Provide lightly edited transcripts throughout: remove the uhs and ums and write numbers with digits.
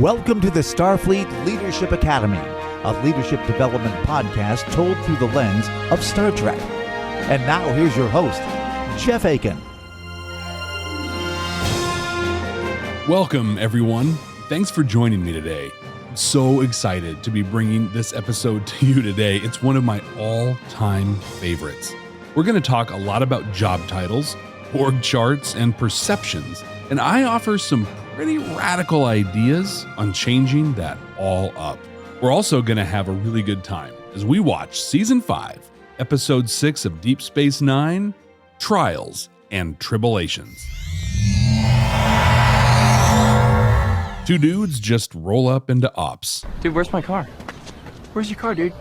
Welcome to the Starfleet Leadership Academy, a leadership development podcast told through the lens of Star Trek. And now here's your host, Jeff Akin. Welcome, everyone. Thanks for joining me today. I'm so excited to be bringing this episode to you today. It's one of my all-time favorites. We're going to talk a lot about job titles, org charts, and perceptions, and I offer some pretty radical ideas on changing that all up. We're also going to have a really good time as we watch Season 5, Episode 6 of Deep Space Nine, Trials and Tribble-ations. Two dudes just roll up into ops. Dude, where's my car? Where's your car, dude?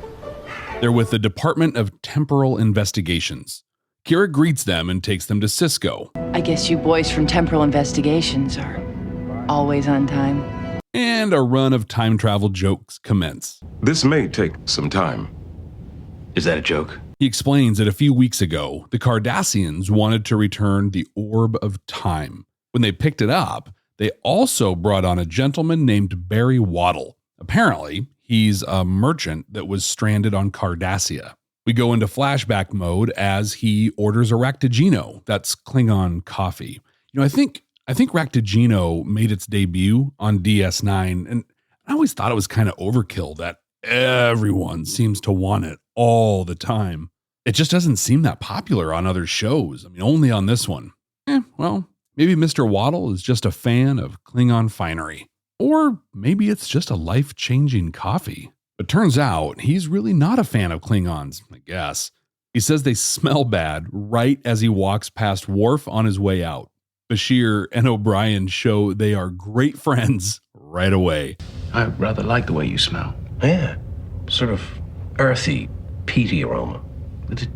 They're with the Department of Temporal Investigations. Kira greets them and takes them to Sisko. I guess you boys from Temporal Investigations are always on time. And a run of time travel jokes commence. This may take some time. Is that a joke? He explains that a few weeks ago, the Cardassians wanted to return the Orb of Time. When they picked it up, they also brought on a gentleman named Barry Waddle. Apparently, he's a merchant that was stranded on Cardassia. We go into flashback mode as he orders a Raktajino, that's Klingon coffee. You know, I think Raktajino made its debut on DS9, and I always thought it was kind of overkill that everyone seems to want it all the time. It just doesn't seem that popular on other shows. I mean, only on this one. Well, maybe Mr. Waddle is just a fan of Klingon finery. Or maybe it's just a life-changing coffee. But turns out he's really not a fan of Klingons, I guess. He says they smell bad right as he walks past Worf on his way out. Bashir and O'Brien show they are great friends right away. I rather like the way you smell. Yeah, sort of earthy, peaty aroma. With a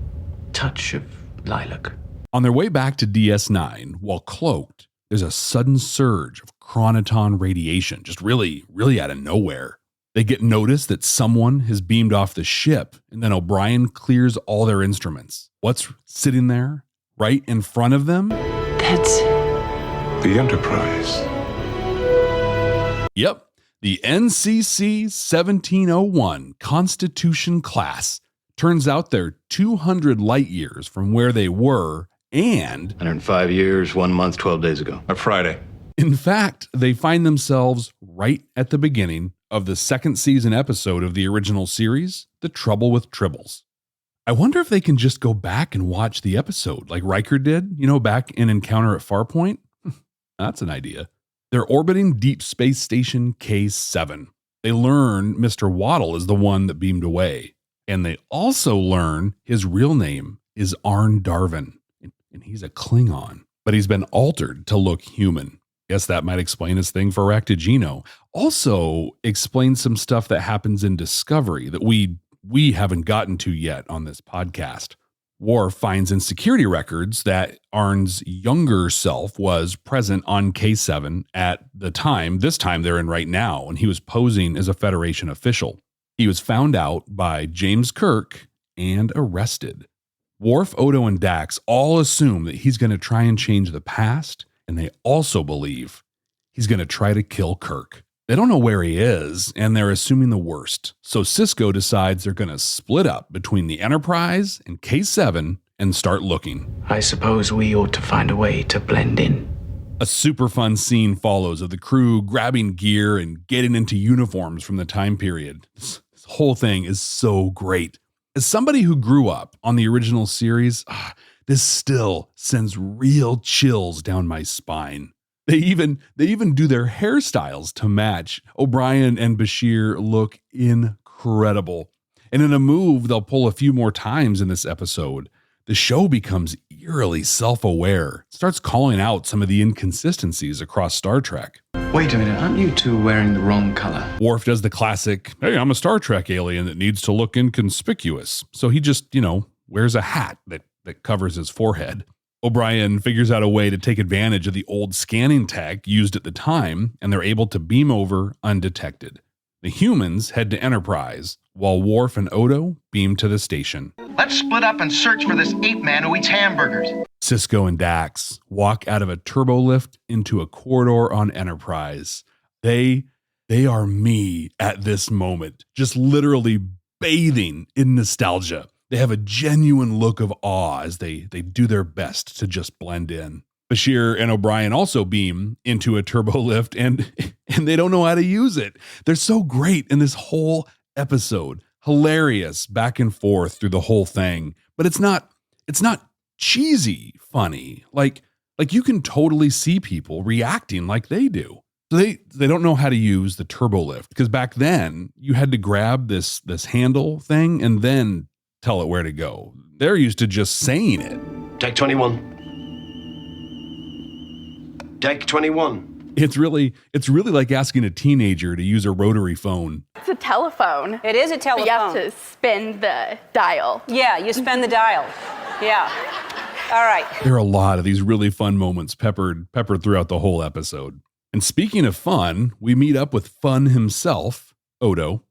touch of lilac. On their way back to DS9, while cloaked, there's a sudden surge of chronoton radiation, just really out of nowhere. They get notice that someone has beamed off the ship, and then O'Brien clears all their instruments. What's sitting there, right in front of them? That's The Enterprise. Yep, the NCC 1701 Constitution class. Turns out they're 200 light years from where they were, and 105 years, 1 month, 12 days ago. A Friday. in fact, they find themselves right at the beginning of the second season episode of the original series, The Trouble with Tribbles. I wonder if they can just go back and watch the episode like Riker did, back in Encounter at Farpoint. That's an idea. They're orbiting Deep Space Station K7. They learn Mr. Waddle is the one that beamed away. And they also learn his real name is Arn Darvin. And he's a Klingon, but he's been altered to look human. Guess that might explain his thing for Raktajino. Also explains some stuff that happens in Discovery that we haven't gotten to yet on this podcast. Worf finds in security records that Arn's younger self was present on K7 at the time, this time they're in right now, and he was posing as a Federation official. He was found out by James Kirk and arrested. Worf, Odo, and Dax all assume that he's going to try and change the past, and they also believe he's going to try to kill Kirk. They don't know where he is, and they're assuming the worst. So Sisko decides they're going to split up between the Enterprise and K7 and start looking. I suppose we ought to find a way to blend in. A super fun scene follows of the crew grabbing gear and getting into uniforms from the time period. This whole thing is so great. As somebody who grew up on the original series, this still sends real chills down my spine. They even do their hairstyles to match. O'Brien and Bashir look incredible. And in a move they'll pull a few more times in this episode, the show becomes eerily self-aware, starts calling out some of the inconsistencies across Star Trek. Wait a minute, aren't you two wearing the wrong color? Worf does the classic, hey, I'm a Star Trek alien that needs to look inconspicuous. So he just, wears a hat that covers his forehead. O'Brien figures out a way to take advantage of the old scanning tech used at the time, and they're able to beam over undetected. The humans head to Enterprise, while Worf and Odo beam to the station. Let's split up and search for this ape man who eats hamburgers. Sisko and Dax walk out of a turbolift into a corridor on Enterprise. They They are me at this moment, just literally bathing in nostalgia. They have a genuine look of awe as they do their best to just blend in. Bashir and O'Brien also beam into a turbo lift and they don't know how to use it. They're so great in this whole episode. Hilarious back and forth through the whole thing. But it's not cheesy funny. Like you can totally see people reacting like they do. So they don't know how to use the turbo lift, because back then you had to grab this handle thing and then tell it where to go. They're used to just saying it. Deck 21. Deck 21. It's really like asking a teenager to use a rotary phone. It's a telephone. It is a telephone. But you have to spin the dial. Yeah, you spin the dial. Yeah. All right. There are a lot of these really fun moments peppered throughout the whole episode. And speaking of fun, we meet up with Fun himself, Odo.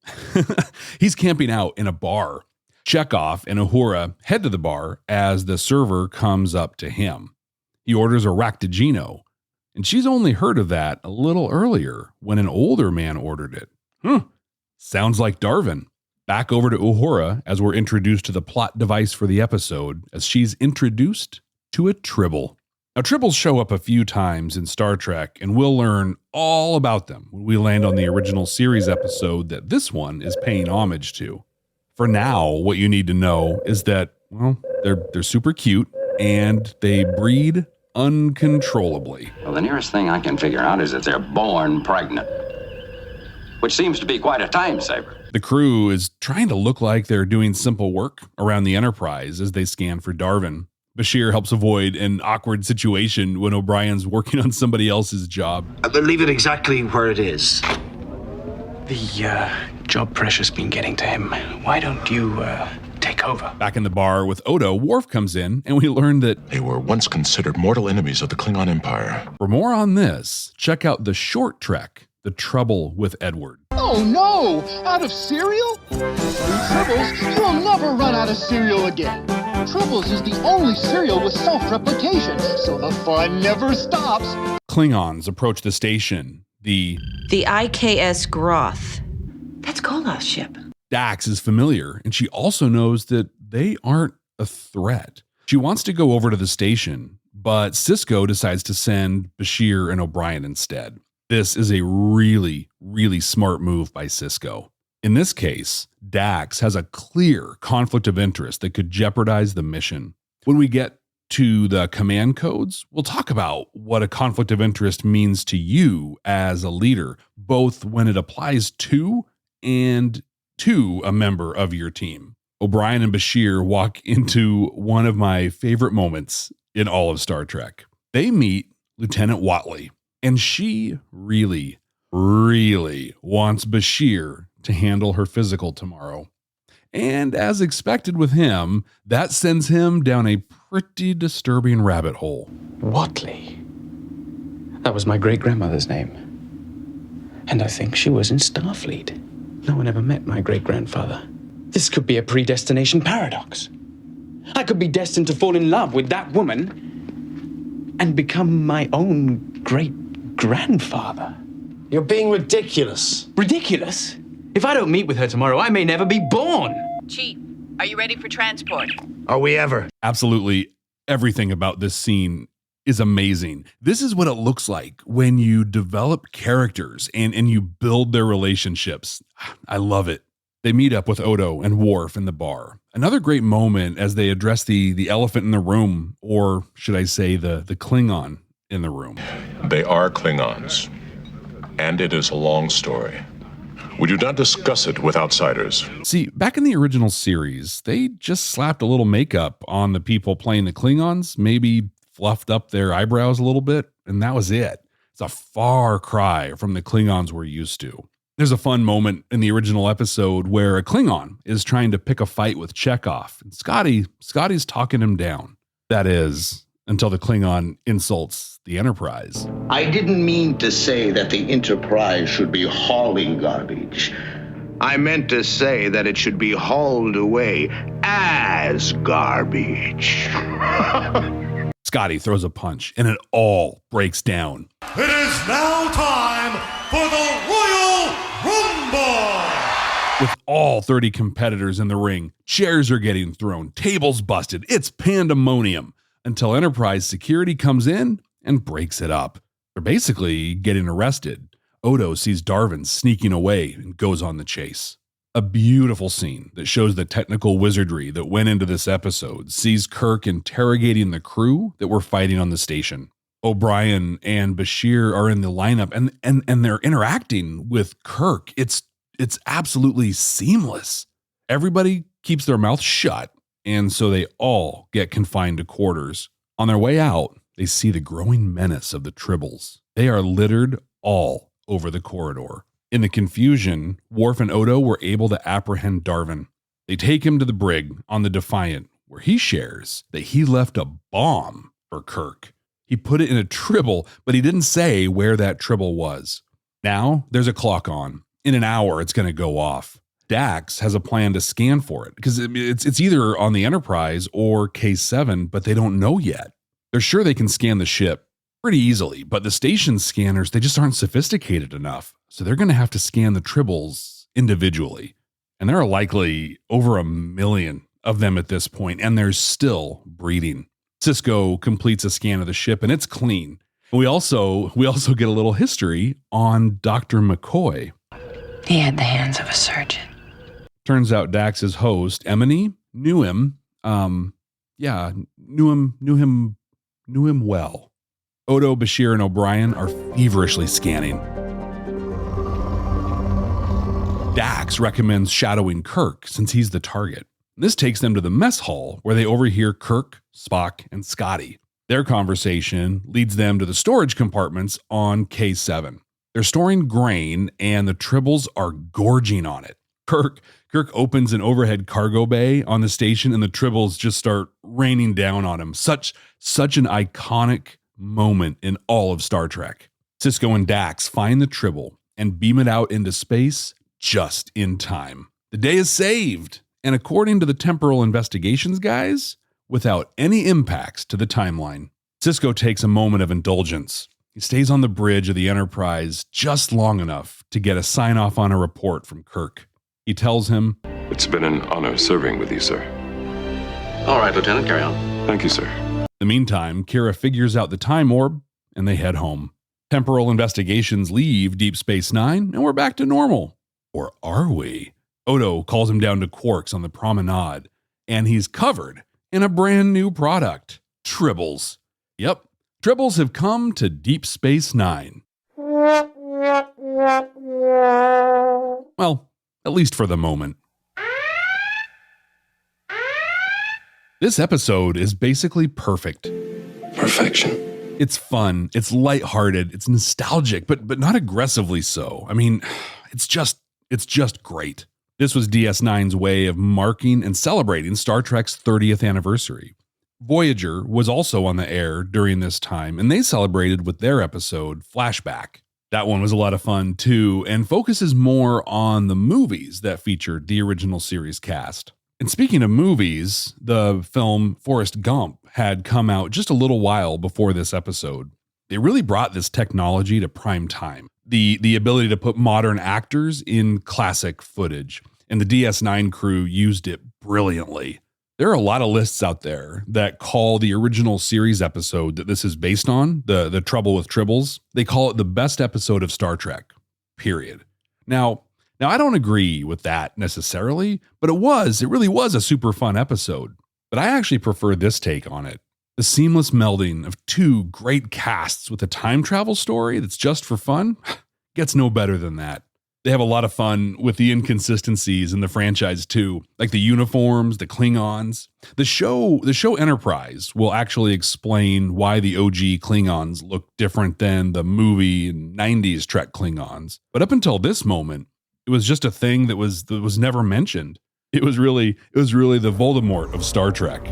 He's camping out in a bar. Chekhov and Uhura head to the bar as the server comes up to him. He orders a Raktajino, and she's only heard of that a little earlier when an older man ordered it. Sounds like Darvin. Back over to Uhura as we're introduced to the plot device for the episode, as she's introduced to a Tribble. Now, Tribbles show up a few times in Star Trek, and we'll learn all about them when we land on the original series episode that this one is paying homage to. For now, what you need to know is that, well, they're super cute, and they breed uncontrollably. Well, the nearest thing I can figure out is that they're born pregnant, which seems to be quite a time saver. The crew is trying to look like they're doing simple work around the Enterprise as they scan for Darvin. Bashir helps avoid an awkward situation when O'Brien's working on somebody else's job. They'll leave it exactly where it is. The job pressure's been getting to him. Why don't you take over? Back in the bar with Odo, Worf comes in, and we learn that They were once considered mortal enemies of the Klingon Empire. for more on this, check out the short trek, The Trouble with Edward. Oh no! Out of cereal? Tribbles, you'll never run out of cereal again. Tribbles is the only cereal with self-replication, so the fun never stops. Klingons approach the station. The IKS Groth. That's Koloth's ship. Dax is familiar, and she also knows that they aren't a threat. She wants to go over to the station, but Sisko decides to send Bashir and O'Brien instead. This is a really, really smart move by Sisko. In this case, Dax has a clear conflict of interest that could jeopardize the mission. When we get to the command codes, we'll talk about what a conflict of interest means to you as a leader, both when it applies to and to a member of your team. O'Brien and Bashir walk into one of my favorite moments in all of Star Trek. They meet Lieutenant Watley, and she really, really wants Bashir to handle her physical tomorrow. And as expected with him, that sends him down a pretty disturbing rabbit hole. Watley. That was my great-grandmother's name. And I think she was in Starfleet. No one ever met my great-grandfather. This could be a predestination paradox. I could be destined to fall in love with that woman and become my own great-grandfather. You're being ridiculous. Ridiculous? If I don't meet with her tomorrow, I may never be born. Chief, are you ready for transport? Are we ever? Absolutely everything about this scene is amazing. This is what it looks like when you develop characters and you build their relationships. I love it. They meet up with Odo and Worf in the bar. Another great moment as they address the elephant in the room, or should I say the Klingon in the room. They are Klingons, and it is a long story. We do not discuss it with outsiders. See, back in the original series, they just slapped a little makeup on the people playing the Klingons, maybe fluffed up their eyebrows a little bit, and that was it. It's a far cry from the Klingons we're used to. There's a fun moment in the original episode where a Klingon is trying to pick a fight with Chekhov, and Scotty's talking him down. That is, until the Klingon insults the Enterprise. I didn't mean to say that the Enterprise should be hauling garbage. I meant to say that it should be hauled away as garbage. Scotty throws a punch, and it all breaks down. It is now time for the Royal With all 30 competitors in the ring, chairs are getting thrown, tables busted. It's pandemonium until Enterprise security comes in and breaks it up. They're basically getting arrested. Odo sees Darwin sneaking away and goes on the chase. A beautiful scene that shows the technical wizardry that went into this episode sees Kirk interrogating the crew that were fighting on the station. O'Brien and Bashir are in the lineup and they're interacting with Kirk. It's absolutely seamless. Everybody keeps their mouth shut, and so they all get confined to quarters. On their way out, they see the growing menace of the Tribbles. They are littered all over the corridor. In the confusion, Worf and Odo were able to apprehend Darwin. They take him to the brig on the Defiant, where he shares that he left a bomb for Kirk. He put it in a Tribble, but he didn't say where that Tribble was. Now, there's a clock on. In an hour, it's going to go off. Dax has a plan to scan for it because it's either on the Enterprise or K7, but they don't know yet. They're sure they can scan the ship pretty easily, but the station scanners, they just aren't sophisticated enough. So they're going to have to scan the Tribbles individually. And there are likely over 1 million of them at this point, and they're still breeding. Sisko completes a scan of the ship, and it's clean. We also get a little history on Dr. McCoy. He had the hands of a surgeon. Turns out Dax's host, Emily, knew him. Knew him well. Odo, Bashir, and O'Brien are feverishly scanning. Dax recommends shadowing Kirk since he's the target. This takes them to the mess hall where they overhear Kirk, Spock, and Scotty. Their conversation leads them to the storage compartments on K7. They're storing grain, and the Tribbles are gorging on it. Kirk opens an overhead cargo bay on the station, and the Tribbles just start raining down on him. Such an iconic moment in all of Star Trek. Sisko and Dax find the Tribble and beam it out into space just in time. The day is saved, and according to the Temporal Investigations guys, without any impacts to the timeline. Sisko takes a moment of indulgence. He stays on the bridge of the Enterprise just long enough to get a sign-off on a report from Kirk. He tells him, It's been an honor serving with you, sir. All right, Lieutenant, carry on. Thank you, sir. In the meantime, Kira figures out the time orb, and they head home. Temporal Investigations leave Deep Space Nine, and we're back to normal. Or are we? Odo calls him down to Quarks on the promenade, and he's covered in a brand new product, Tribbles. Yep, Tribbles have come to Deep Space Nine. Well, at least for the moment. This episode is basically perfect. Perfection. It's fun, it's lighthearted, it's nostalgic, but not aggressively so. I mean, it's just great. This was DS9's way of marking and celebrating Star Trek's 30th anniversary. Voyager was also on the air during this time, and they celebrated with their episode, Flashback. That one was a lot of fun too, and focuses more on the movies that featured the original series cast. And speaking of movies, the film Forrest Gump had come out just a little while before this episode. They really brought this technology to prime time. The ability to put modern actors in classic footage, and the DS9 crew used it brilliantly. There are a lot of lists out there that call the original series episode that this is based on, the Trouble with Tribbles, they call it the best episode of Star Trek, period. Now I don't agree with that necessarily, but it really was a super fun episode. But I actually prefer this take on it. The seamless melding of two great casts with a time travel story that's just for fun gets no better than that. They have a lot of fun with the inconsistencies in the franchise too, like the uniforms, the Klingons. The show Enterprise will actually explain why the OG Klingons look different than the movie and 90s Trek Klingons. But up until this moment, it was just a thing that was never mentioned. It was really the Voldemort of Star Trek.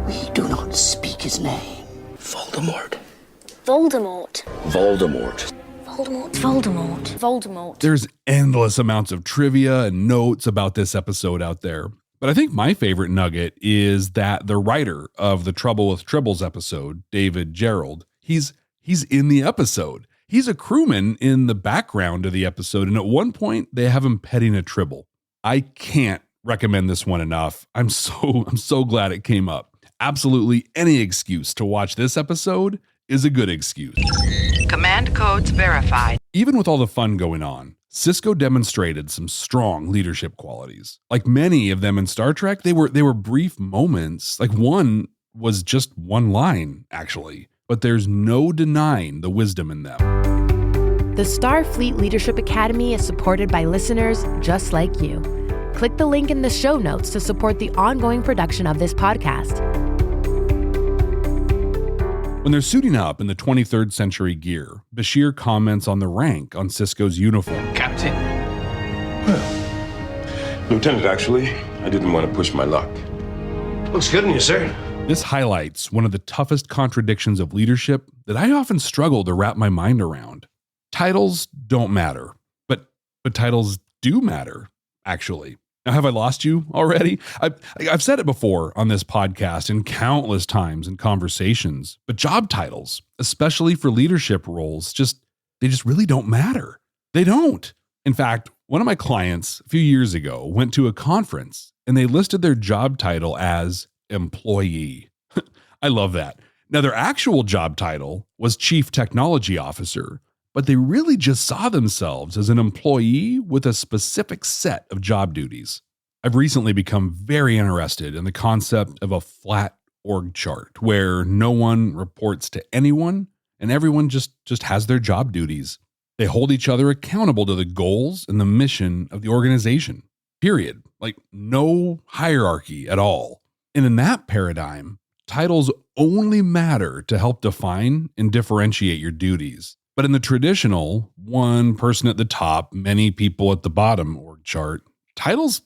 We do not speak his name. Voldemort. Voldemort. Voldemort. Voldemort. Voldemort. Voldemort. There's endless amounts of trivia and notes about this episode out there. But I think my favorite nugget is that the writer of the Trouble with Tribbles episode, David Gerald, he's in the episode. He's a crewman in the background of the episode, and at one point they have him petting a Tribble. I can't recommend this one enough. I'm so glad it came up. Absolutely any excuse to watch this episode is a good excuse. Command codes verified. Even with all the fun going on, Sisko demonstrated some strong leadership qualities. Like many of them in Star Trek, they were brief moments. Like one was just one line, actually, but there's no denying the wisdom in them. The Starfleet Leadership Academy is supported by listeners just like you. Click the link in the show notes to support the ongoing production of this podcast. When they're suiting up in the 23rd century gear, Bashir comments on the rank on Sisko's uniform. Captain? Well, Lieutenant, actually. I didn't want to push my luck. Looks good on you, sir. This highlights one of the toughest contradictions of leadership that I often struggle to wrap my mind around. Titles don't matter, but titles do matter, actually. Now, have I lost you already? I've said it before on this podcast and countless times in conversations, but job titles, especially for leadership roles, they just really don't matter. They don't. In fact, one of my clients a few years ago went to a conference and they listed their job title as employee. I love that. Now, their actual job title was Chief Technology Officer, but they really just saw themselves as an employee with a specific set of job duties. I've recently become very interested in the concept of a flat org chart where no one reports to anyone and everyone just has their job duties. They hold each other accountable to the goals and the mission of the organization, period. Like no hierarchy at all. And in that paradigm, titles only matter to help define and differentiate your duties. But in the traditional, one person at the top, many people at the bottom org chart, titles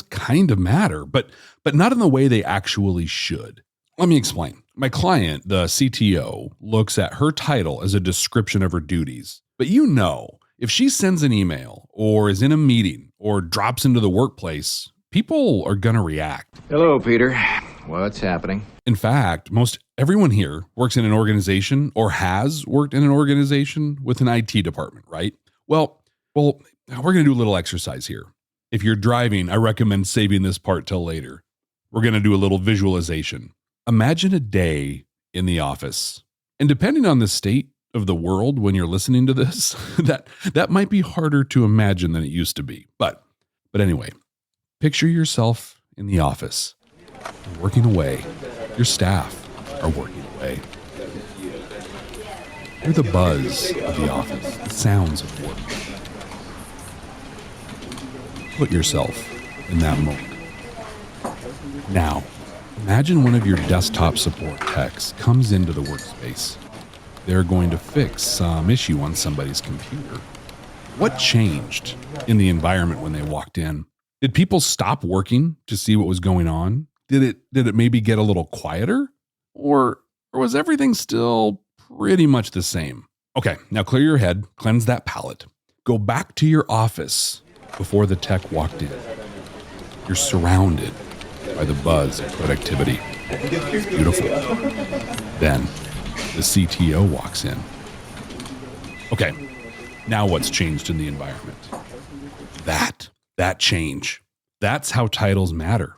kind of matter, but not in the way they actually should. Let me explain. My client, the CTO, looks at her title as a description of her duties. But if she sends an email or is in a meeting or drops into the workplace, people are going to react. Hello, Peter. What's happening? In fact, most everyone here works in an organization or has worked in an organization with an IT department, right? Well, we're going to do a little exercise here. If you're driving, I recommend saving this part till later. We're going to do a little visualization. Imagine a day in the office. And depending on the state of the world when you're listening to this, that might be harder to imagine than it used to be. But anyway, picture yourself in the office. You're working away. Your staff are working away. Hear the buzz of the office, the sounds of work. Put yourself in that moment. Now, imagine one of your desktop support techs comes into the workspace. They're going to fix some issue on somebody's computer. What changed in the environment when they walked in? Did people stop working to see what was going on? Did it maybe get a little quieter? Or was everything still pretty much the same? Okay, now clear your head, cleanse that palate. Go back to your office before the tech walked in. You're surrounded by the buzz of productivity. It's beautiful. Then the CTO walks in. Okay, now what's changed in the environment? That change. That's how titles matter.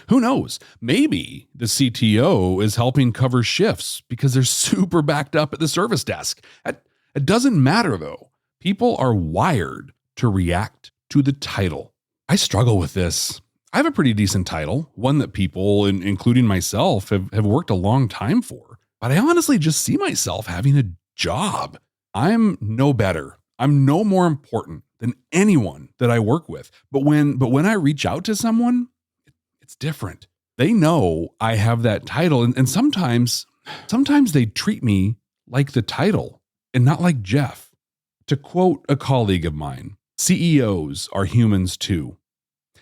Who knows? Maybe the CTO is helping cover shifts because they're super backed up at the service desk. It doesn't matter though. People are wired to react to the title. I struggle with this. I have a pretty decent title, one that people, including myself, have worked a long time for. But I honestly just see myself having a job. I'm no better. I'm no more important than anyone that I work with. But when I reach out to someone, it's different. They know I have that title. And sometimes they treat me like the title and not like Jeff. To quote a colleague of mine, CEOs are humans too.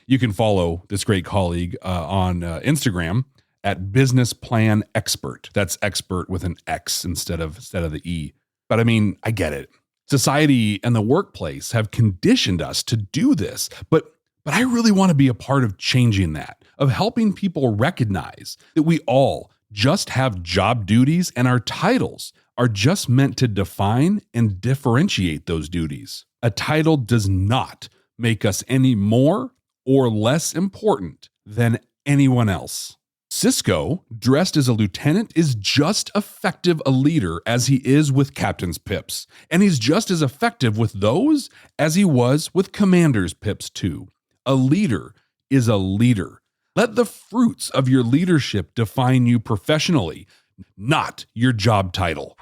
You can follow this great colleague on Instagram at Business Plan Expert. That's expert with an X instead of the E. But I mean, I get it. Society and the workplace have conditioned us to do this, but I really want to be a part of changing that, of helping people recognize that we all just have job duties and our titles are just meant to define and differentiate those duties. A title does not make us any more or less important than anyone else. Sisko, dressed as a lieutenant, is just effective a leader as he is with captain's pips, and he's just as effective with those as he was with commander's pips too. A leader is a leader. Let the fruits of your leadership define you professionally, not your job title.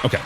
Okay,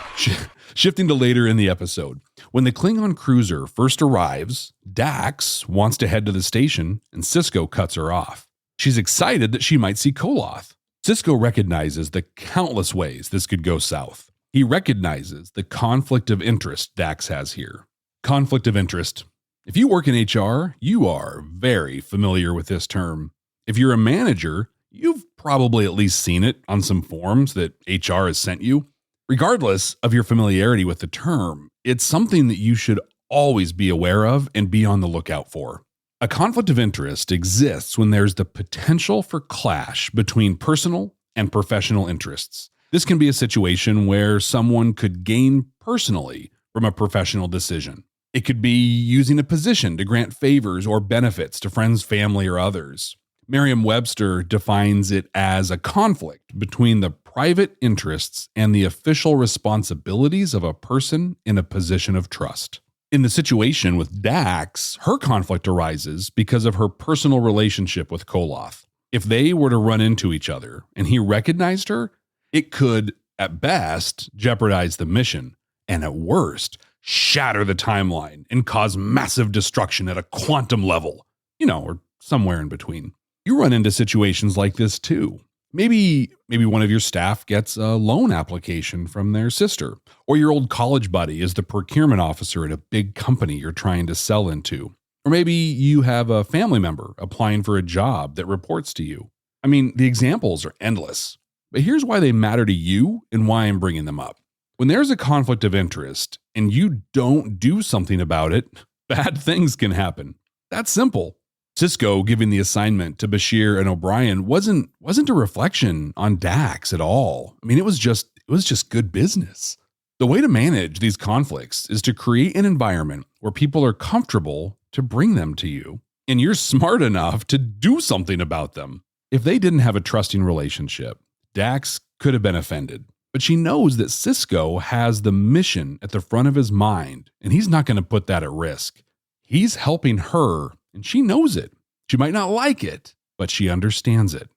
shifting to later in the episode. When the Klingon cruiser first arrives, Dax wants to head to the station and Sisko cuts her off. She's excited that she might see Koloth. Sisko recognizes the countless ways this could go south. He recognizes the conflict of interest Dax has here. Conflict of interest. If you work in HR, you are very familiar with this term. If you're a manager, you've probably at least seen it on some forms that HR has sent you. Regardless of your familiarity with the term, it's something that you should always be aware of and be on the lookout for. A conflict of interest exists when there's the potential for clash between personal and professional interests. This can be a situation where someone could gain personally from a professional decision. It could be using a position to grant favors or benefits to friends, family, or others. Merriam-Webster defines it as a conflict between the private interests and the official responsibilities of a person in a position of trust. In the situation with Dax, her conflict arises because of her personal relationship with Koloth. If they were to run into each other and he recognized her, it could, at best, jeopardize the mission, and at worst, shatter the timeline and cause massive destruction at a quantum level, or somewhere in between. You run into situations like this too. Maybe one of your staff gets a loan application from their sister, or your old college buddy is the procurement officer at a big company you're trying to sell into. Or maybe you have a family member applying for a job that reports to you. I mean, the examples are endless, but here's why they matter to you and why I'm bringing them up. When there's a conflict of interest and you don't do something about it, bad things can happen. That's simple. Sisko giving the assignment to Bashir and O'Brien wasn't a reflection on Dax at all. I mean, it was just good business. The way to manage these conflicts is to create an environment where people are comfortable to bring them to you, and you're smart enough to do something about them. If they didn't have a trusting relationship, Dax could have been offended, but she knows that Sisko has the mission at the front of his mind, and he's not going to put that at risk. He's helping her, and she knows it. She might not like it, but she understands it.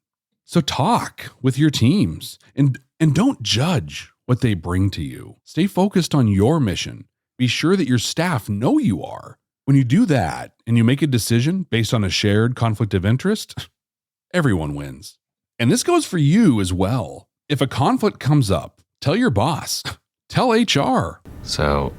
So talk with your teams and don't judge what they bring to you. Stay focused on your mission. Be sure that your staff know you are. When you do that and you make a decision based on a shared conflict of interest, everyone wins. And this goes for you as well. If a conflict comes up, tell your boss. Tell HR. So,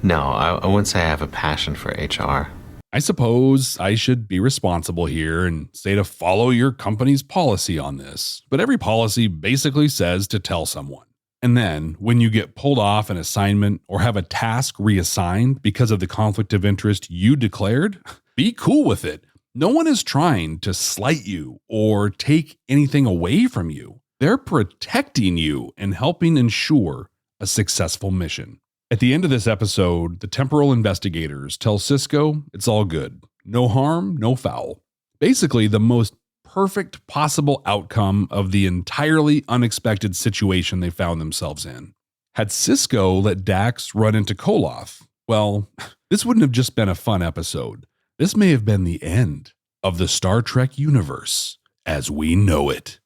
no, I wouldn't say I have a passion for HR. I suppose I should be responsible here and say to follow your company's policy on this, but every policy basically says to tell someone. And then when you get pulled off an assignment or have a task reassigned because of the conflict of interest you declared, be cool with it. No one is trying to slight you or take anything away from you. They're protecting you and helping ensure a successful mission. At the end of this episode, the Temporal Investigators tell Sisko it's all good. No harm, no foul. Basically, the most perfect possible outcome of the entirely unexpected situation they found themselves in. Had Sisko let Dax run into Koloth, well, this wouldn't have just been a fun episode. This may have been the end of the Star Trek universe as we know it.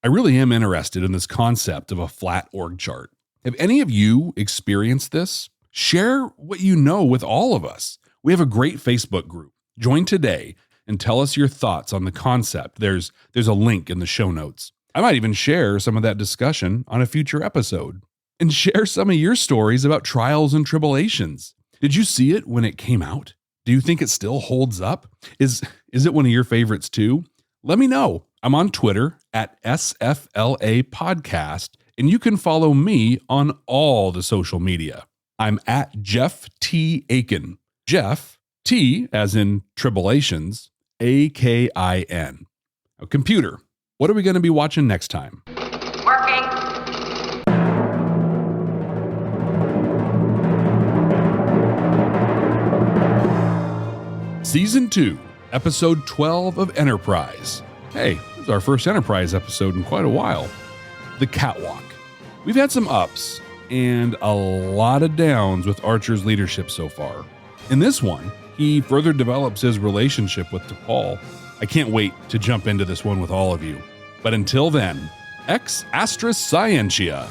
I really am interested in this concept of a flat org chart. Have any of you experienced this? Share what you know with all of us. We have a great Facebook group. Join today and tell us your thoughts on the concept. There's a link in the show notes. I might even share some of that discussion on a future episode. And share some of your stories about trials and tribble-ations. Did you see it when it came out? Do you think it still holds up? Is it one of your favorites too? Let me know. I'm on Twitter at SFLA Podcast. And you can follow me on all the social media. I'm at Jeff T. Akin. Jeff, T as in Tribble-ations, Akin. Now, computer, what are we going to be watching next time? Working. Season 2, Episode 12 of Enterprise. Hey, this is our first Enterprise episode in quite a while. The Catwalk. We've had some ups and a lot of downs with Archer's leadership so far. In this one, he further develops his relationship with T'Pol. I can't wait to jump into this one with all of you. But until then, ex astra scientia.